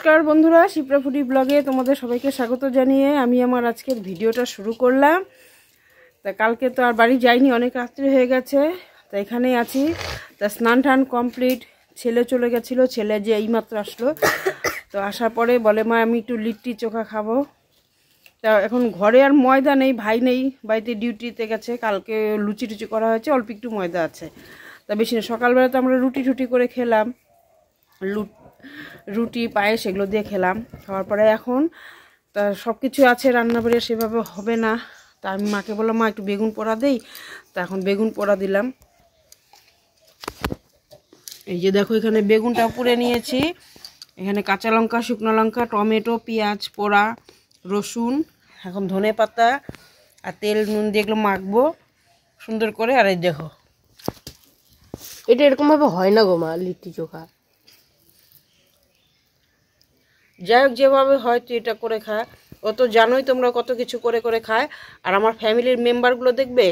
নমস্কার বন্ধুরা, শিপ্রা ফুডি ব্লগে তোমাদের সবাইকে স্বাগত জানিয়ে আমি আমার আজকের ভিডিওটা শুরু করলাম। তা কালকে তো আর বাড়ি যাইনি, অনেক রাত্রি হয়ে গেছে, তা এখানেই আছি। তা স্নান টান কমপ্লিট, ছেলে চলে গেছিলো, ছেলে যে এইমাত্র আসলো। তো আসার পরে বলে মা আমি একটু লিট্টি চোখা খাবো। তা এখন ঘরে আর ময়দা নেই, ভাই নেই, বাড়িতে ডিউটিতে গেছে। কালকে লুচি টুচি করা হয়েছে, অল্প একটু ময়দা আছে, তা বেশি না। সকালবেলা তো আমরা রুটি টুটি করে খেলাম, রুটি পায়েস এগুলো দিয়ে খেলাম। খাওয়ার পরে এখন তা সব কিছু আছে, রান্নাবাড়ি সেভাবে হবে না। তা আমি মাকে বললাম মা একটু বেগুন পোড়া দেই, তা এখন বেগুন পোড়া দিলাম। এই যে দেখো এখানে বেগুনটা পুড়ে নিয়েছি, এখানে কাঁচা লঙ্কা, শুকনো লঙ্কা, টমেটো, পেঁয়াজ পোড়া, রসুন, এখন ধনে পাতা আর তেল নুন দিয়ে এগুলো মাখবো সুন্দর করে। আর এই দেখো এটা এরকমভাবে হয় না গো মা, লিট্টি চোখা। যাই হোক যেভাবে হয়তো এটা করে খায়, ও তো জানোই তোমরা কত কিছু করে করে খায়। আর আমার ফ্যামিলির মেম্বারগুলো দেখবে,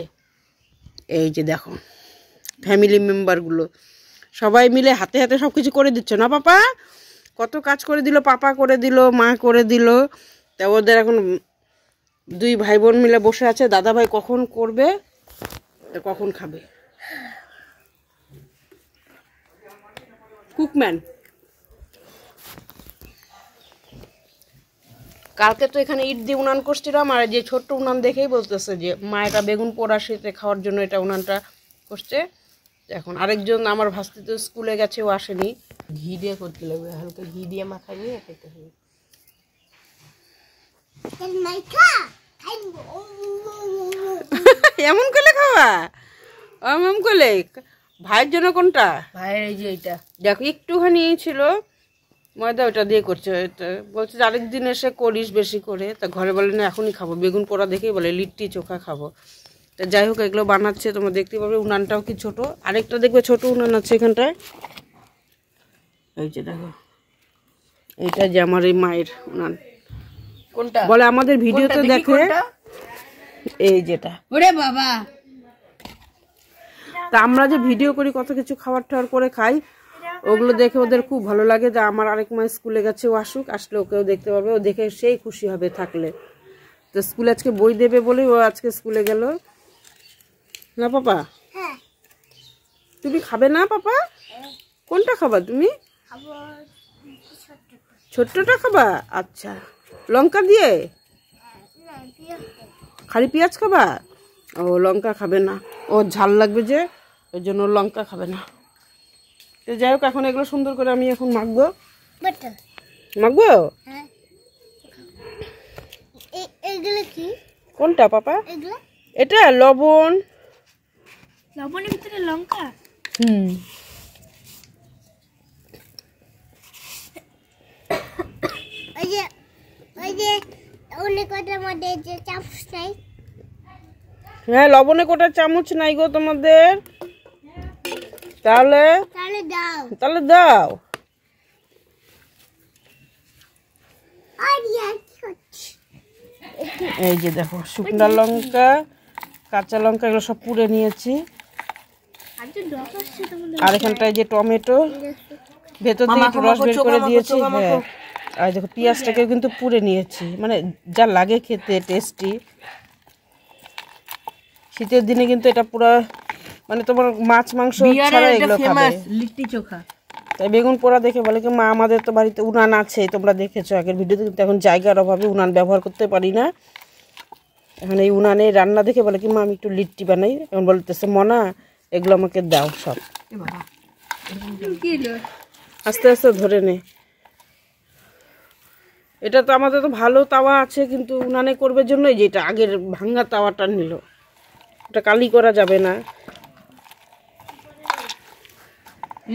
এই যে দেখো ফ্যামিলি মেম্বারগুলো সবাই মিলে হাতে হাতে সব কিছু করে দিচ্ছে না পাপা? কত কাজ করে দিল, পাপা করে দিল, মা করে দিল। তা ওদের এখন দুই ভাই বোন মিলে বসে আছে, দাদা ভাই কখন করবে কখন খাবে। কুকম্যান কালকে তো এখানে ইট দিয়ে উনান করছিলাম, আর যে ছোট্ট উনান দেখেই বলতেছে যে মা এটা বেগুন পোড়া শীতে খাওয়ার জন্য এটা উনানটা করছে। এখন আরেকজন আমার ভাস্তি তো স্কুলে গেছে, ও আসেনি। ঘি দিয়ে করতে লাগবে, হালকা ঘি দিয়ে মাখাই নিয়ে খেতে হবে। এমন করলে খাওয়া, এমন করলে ভাইয়ের জন্য কোনটা? ভাইয়ের এই যে এটা দেখো একটুখানি ছিল ময়দা, ওটা দিয়ে করছে। বলছে যে আরেকদিন এসে করিস বেশি করে। তা ঘরে বলে না এখনই খাবো, বেগুন পোড়া দেখেই বলে লিট্টি চোখা খাবো। তা যাই হোক এগুলো বানাচ্ছে, তোমরা দেখতে পাবে। উনানটাও কি ছোট, আরেকটা দেখবে ছোট উনান আছে এখানটায়। এই যে দেখো এইটা যে আমার এই মায়ের উনান। কোনটা বলে আমাদের ভিডিওতে দেখে এই যেটা। ওরে বাবা, তা আমরা যে ভিডিও করি কত কিছু খাবার টাবার করে খাই, ওগুলো দেখে ওদের খুব ভালো লাগে। যে আমার আরেক মায়ের স্কুলে গেছে, ও আসুক, আসলে ওকেও দেখতে পাবে, ও দেখে সেই খুশি হবে থাকলে। তো স্কুলে আজকে বই দেবে বলে ও আজকে স্কুলে গেল না। পাপা তুমি খাবে না? পাপা কোনটা খাবা তুমি? ছোট্টটা খাবা? আচ্ছা, লঙ্কা দিয়ে খালি পেঁয়াজ খাবা? ও লঙ্কা খাবে না, ও ঝাল লাগবে যে, ওই জন্য লঙ্কা খাবে না। তো যাই হোক এখন এগুলো সুন্দর করে আমি এখন মাখবো। মাখবো কোনটা পাপা? এটা লবণ, লবণের ভিতরে লঙ্কা। হ্যাঁ লবণে কোটা চামচ নাই গো তোমাদের, তাহলে তাহলে দাও। এই যে দেখো শুকনো লঙ্কা, কাঁচা লঙ্কা এগুলো সব পুড়ে নিয়েছি। আর এখানটায় যে টমেটো ভেতর থেকে একটু রস বের করে দিয়েছি। হ্যাঁ, আর দেখো পেঁয়াজটাকেও কিন্তু পুড়ে নিয়েছি, মানে যা লাগে খেতে টেস্টি। শীতের দিনে কিন্তু এটা পুরো মানে তোমার মাছ মাংস ছাড়া এগুলো খাবে, লিট্টি চোখা। তাই বেগুন পোড়া দেখে বলে কি মা আমাদের তো বাড়িতে উনান আছে, তোমরা দেখেছো আগের ভিডিওতে, কিন্তু এখন জায়গার অভাবে উনান ব্যবহার করতে পারি না। এখন এই উনানে রান্না দেখে বলে কি মা আমি একটু লিট্টি বানাই। এখন বলতেছে মনা এগুলো আমাকে দাও সব। আস্তে আস্তে ধরে নে। এটা তো আমাদের তো ভালো তাওয়া আছে, কিন্তু উনানে করবে জন্য এই যে এটা আগের ভাঙ্গা তাওয়াটা নিল, এটা কালি করা যাবে না।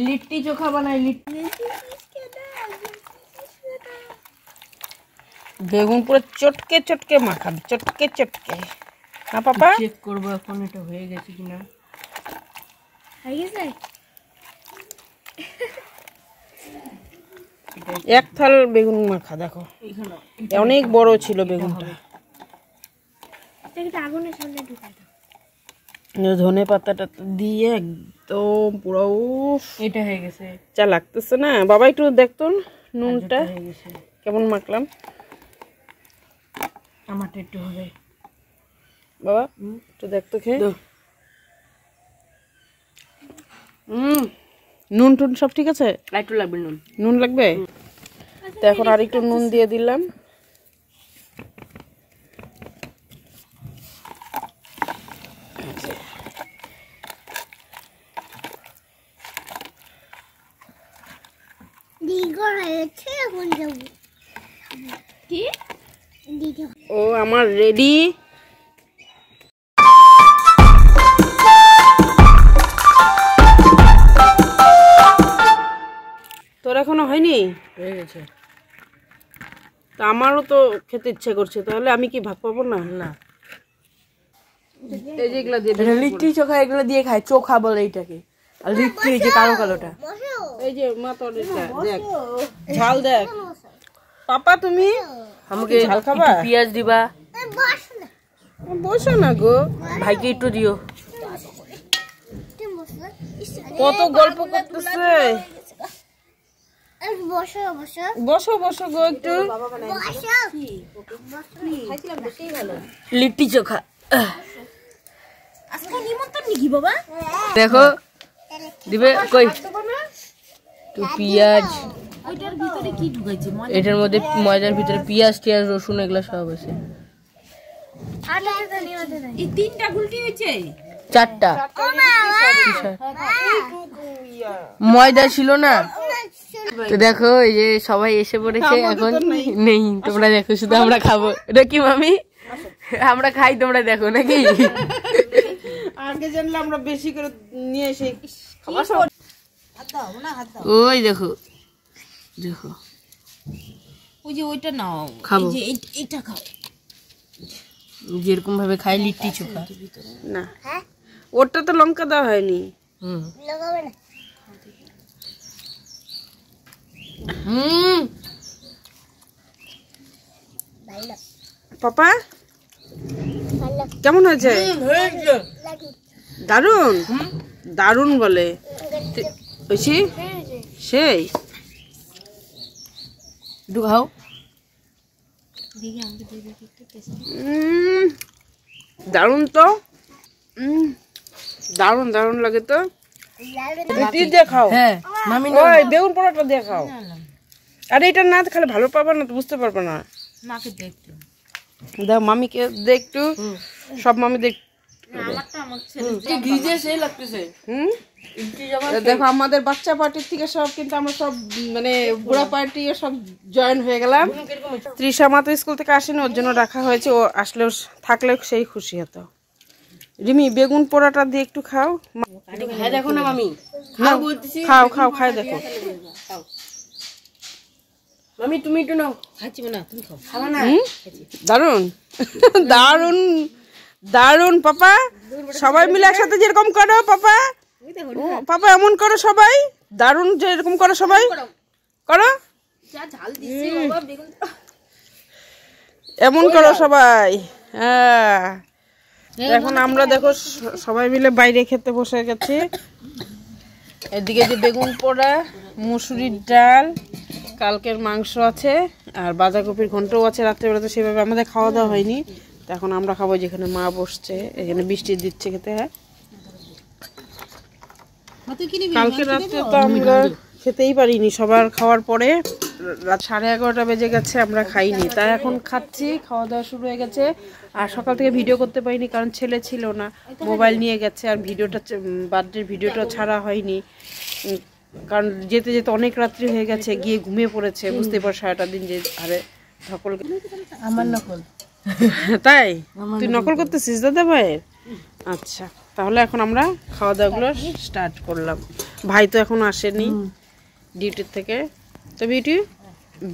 লিট্টি চোখা বানাই, লিট্টি বেগুন পুরো চটকে চটকে মাখাবে, চটকে চটকে না পাপা? চেক করবো এখন এটা হয়ে গেছে কিনা। এক থাল বেগুন মাখা দেখো, অনেক বড় ছিল বেগুনটা। ধনে পাতাটা দিয়ে একদম পুরো এটা হয়ে গেছে। চা লাগতেছে না বাবা? একটু দেখতো নুনটা কেমন মাখলাম। আমারটা একটু হবে বাবা একটু দেখ তো খেয়ে। নুন টুন সব ঠিক আছে? একটু লাগবে নুন। নুন লাগবে? তো এখন আর একটু নুন দিয়ে দিলাম। ও আমার রেডি। তোর এখনো হয়নি? হয়ে গেছে। তা আমারও তো খেতে ইচ্ছে করছে, তাহলে আমি কি ভাগ পাবো না? না, এই যে এগুলা দিয়ে লিট্টি চোখা এগুলো দিয়ে খায়, চোখা বলে এইটাকে। আর লিট্টি এই যে কালো কালোটা, এই যে মা তোর এটা দেখ, ঝাল দেখ। পাপা তুমি আমাকে ঝাল খাবা? একটু পেঁয়াজ দিবা। বসো না গো, ভাইকে একটু দিও। কত গল্প করতেছে। বসো বসো গো একটু। লিট্টি চোখা দেখো দিবে কই তো পেঁয়াজ, এটার মধ্যে ময়দার ভিতরে পেঁয়াজ টিয়াজ রসুন এগুলো সব আছে। চারটা ময়দা ছিল না তো দেখো এই যে সবাই এসে পড়েছে। এখন নেই, তোমরা দেখো, শুধু আমরা খাবো। এটা কি মামি? আমরা খাই, তোমরা দেখো নাকি? আগে জানলে আমরা বেশি করে নিয়ে এসে ওই দেখো দেখো, ওই যে ওইটা নাও, খাবো এইটা খাও। যেরকম ভাবে খাই লিট্টি চোখা। না, ওটা তো লঙ্কা দেওয়া হয়নি। পাপা কেমন হয়েছে? দারুন দারুন বলে বেশি সেই একটু খাও। দারুন তো, দারুন দারুন লাগে তো। দিয়ে খাও। হ্যাঁ মামি, ওই বেগুন পোড়াটা দিয়ে খাও। আরে এটা না খেলে ভালো পাবে না তো, বুঝতে পারবে না। মাকে দেখতে দাও মামিকে দে একটু, সব মামি দেখ। দেখো আমাদের বাচ্চা পার্টির থেকে সব কিন্তু আমরা সব মানে বুড়া পার্টি সব জয়েন হয়ে গেলাম। তৃষা মা তো স্কুল থেকে আসেনি, ওর জন্য রাখা হয়েছে। ও আসলেও থাকলেও সেই খুশি হতো। রিমি বেগুন পোড়াটা দিয়ে একটু খাও। দেখো না মামি, খাও খাও খাই দেখো। মামি তুমি একটু নাও। খাচ্ছি না, তুমি খাও। খাওয়া না? দারুন দারুন দারুন পাপা, সবাই মিলে একসাথে যেরকম করো পাপা, পাপা এমন করো সবাই, দারুন যেরকম করো সবাই করো, এমন করো সবাই। হ্যাঁ এখন আমরা দেখো সবাই মিলে বাইরে খেতে বসে গেছি। এদিকে যে বেগুন পোড়া, মুসুরির ডাল, কালকের মাংস আছে, আর বাঁধাকপির ঘন্টও আছে। রাত্রেবেলা তো সেভাবে আমাদের খাওয়া দাওয়া হয়নি, তো এখন আমরা খাবো। যেখানে মা বসছে, এখানে বৃষ্টি দিচ্ছে খেতে। হ্যাঁ কালকে রাত্রে তো আমরা খেতেই পারিনি, সবার খাওয়ার পরে রাত 11:30 বেজে গেছে, আমরা খাইনি। তাই এখন খাচ্ছি, খাওয়া দাওয়া শুরু হয়ে গেছে। আর সকাল থেকে ভিডিও করতে পারিনি, কারণ ছেলে ছিল না, মোবাইল নিয়ে গেছে। আর ভিডিওটা বার্থডের ভিডিওটা ছাড়া হয়নি, কারণ যেতে যেতে অনেক রাত্রি হয়ে গেছে, গিয়ে ঘুমিয়ে পড়েছে। বুঝতে পার সারাটা দিন যে আরে ধকল আমার নকল। তাই তুই নকল করতেছিস দাদা ভাইয়ের? আচ্ছা, তাহলে এখন আমরা খাওয়া দাওয়াগুলো স্টার্ট করলাম। ভাই তো এখন আসেনি ডিউটির থেকে। তো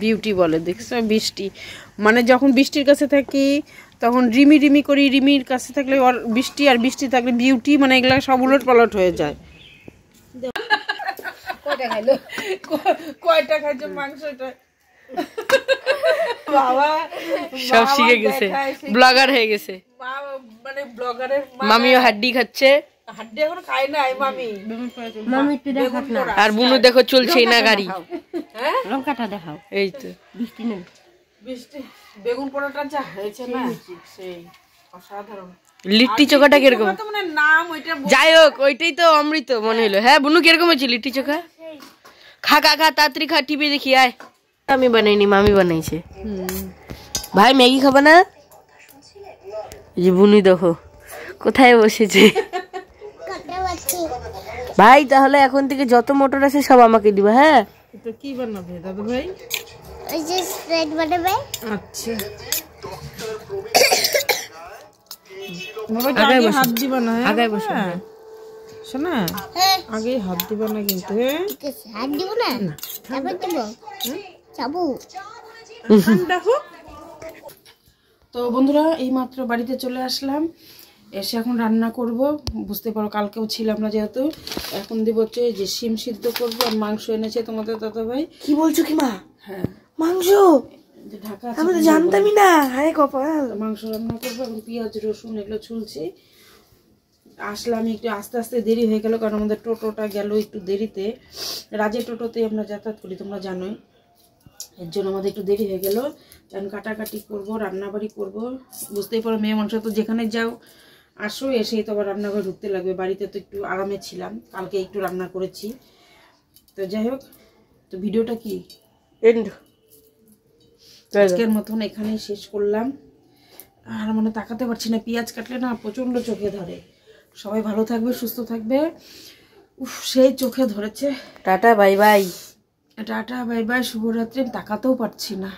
বিউটি বলে, দেখছো বৃষ্টি, মানে যখন বৃষ্টির কাছে থাকি তখন রিমি রিমি করি, রিমির কাছে থাকলে বৃষ্টি, আর বৃষ্টি থাকলে বিউটি, মানে এগুলা সব উলট পালট হয়ে যায়। কয়টা খাইছো মাংসটা? বাবা সব শিখে গেছে, ব্লগার হয়ে গেছে। মানে ব্লগারের মামিও হাড্ডি খাচ্ছে। হাড্ডি এখন খাই না মামি। মামি একটু দেখাও না। আর বুনু দেখো চলছেই না গাড়ি। হ্যাঁ লঙ্কাটা দেখাও। এই তো বৃষ্টি নেই। বৃষ্টি বেগুন পোড়াটা যা হয়েছে না সেই অসাধারণ। লিট্টি চোখাটা কিরকম? তো মানে নাম ওইটা যাই হোক ওইটাই তো অমৃত মনে হলো। হ্যাঁ বুনু কিরকম হয়েছে লিট্টি চোখা? খা খা খা তাড়াতাড়ি খা, টিপে দেখি আয়। আমি বানাইনি, মামি বানাইছে। ভাই ম্যাগি খাবে না? এই যে বুনু দেখো কোথায় বসেছে। ভাই তাহলে এখন থেকে যত মোটর আছে সব আমাকে দিবা। হ্যাঁ এটা কি বানাবে দাদু ভাই? ওই যে স্প্রেড বানাবে। আচ্ছা বাবা আগে হাত দিবা না। আগে বসো শোনা, আগে হাত দিবা না কিন্তু। ঠিক আছে, হাত দিব না, তারপর দিব চাবু। দেখো তো বন্ধুরা এই মাত্র বাড়িতে চলে আসলাম, এসে এখন রান্না করব। বুঝতে পারো কালকেও ছিলাম না যেহেতু। এখন দিব হচ্ছে যে শিম সিদ্ধ করবো আর মাংস এনেছে তোমাদের দাদা ভাই। কি বলছো কি মা? হ্যাঁ মাংস? যে ঢাকা আমি তো জানতামই না। হ্যাঁ কপাল। মাংস রান্না করবো। এখন পেঁয়াজ রসুন এগুলো ছুলছি। আসলাম একটু আস্তে আস্তে দেরি হয়ে গেল, কারণ আমাদের টোটোটা গেল একটু দেরিতে। রাজের টোটোতে আমরা যাতায়াত করি তোমরা জানোই, এর জন্য আমাদের একটু দেরি হয়ে গেল। কারণ কাটাকাটি করবো, রান্নাবাড়ি করবো। বুঝতেই পারো মেয়ে মানুষ তো যেখানে যাও আসো এসেই তো আবার রান্নাঘরে ঢুকতে লাগবে। বাড়িতে তো একটু আরামে ছিলাম, কালকে একটু রান্না করেছি। তো যাই হোক, তো ভিডিওটা কি এন্ড আজকের মতন এখানেই শেষ করলাম। আর মানে তাকাতে পারছি না, পেঁয়াজ কাটলে না প্রচণ্ড চোখে ধরে। সবাই ভালো থাকবে, সুস্থ থাকবে। উফ সেই চোখে ধরেছে। Tata bye bye. Tata bye bye, শুভরাত্রি। তাকাতেও পারছি না।